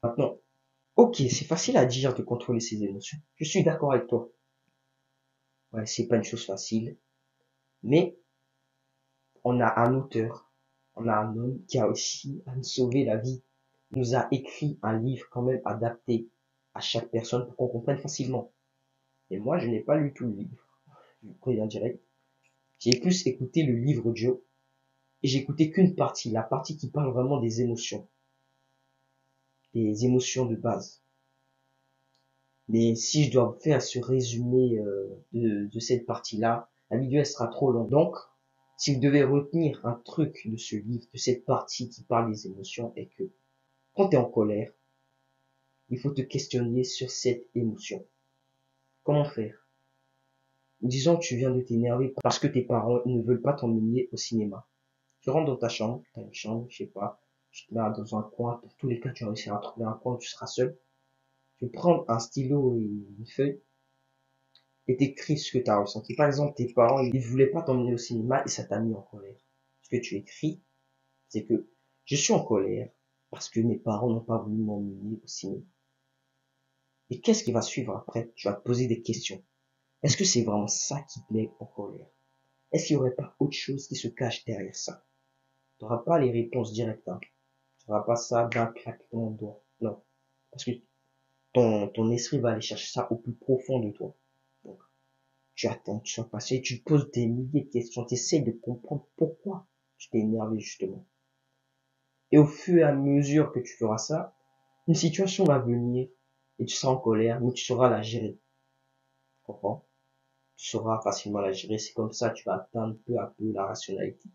Maintenant, ok, c'est facile à dire de contrôler ses émotions. Je suis d'accord avec toi. Ouais, c'est pas une chose facile. Mais on a un auteur, on a un homme qui a réussi à nous sauver la vie. Il nous a écrit un livre quand même adapté à chaque personne pour qu'on comprenne facilement. Et moi, je n'ai pas lu tout le livre. Je préviens direct. J'ai plus écouté le livre audio et j'ai écouté qu'une partie, la partie qui parle vraiment des émotions de base. Mais si je dois faire ce résumé de cette partie-là, la vidéo elle sera trop longue. Donc, si vous devez retenir un truc de ce livre, de cette partie qui parle des émotions, est que quand tu es en colère, il faut te questionner sur cette émotion. Comment faire? Disons que tu viens de t'énerver parce que tes parents ne veulent pas t'emmener au cinéma. Tu rentres dans ta chambre, tu as une chambre, je sais pas, tu te mets dans un coin, dans tous les cas tu réussiras à trouver un coin où tu seras seul. Tu prends un stylo et une feuille et t'écris ce que tu as ressenti. Par exemple, tes parents, ils voulaient pas t'emmener au cinéma et ça t'a mis en colère. Ce que tu écris, c'est que je suis en colère parce que mes parents n'ont pas voulu m'emmener au cinéma. Et qu'est-ce qui va suivre après? Tu vas te poser des questions. Est-ce que c'est vraiment ça qui te met en colère? Est-ce qu'il n'y aurait pas autre chose qui se cache derrière ça? Tu n'auras pas les réponses directes. Hein. Tu n'auras pas ça d'un claquement de doigts. Non. Parce que ton esprit va aller chercher ça au plus profond de toi. Donc, tu attends, tu vas passer, tu te poses des milliers de questions, tu essaies de comprendre pourquoi tu t'es énervé justement. Et au fur et à mesure que tu feras ça, une situation va venir et tu seras en colère, mais tu sauras la gérer. Tu comprends? Tu sauras facilement la gérer. C'est comme ça que tu vas atteindre peu à peu la rationalité.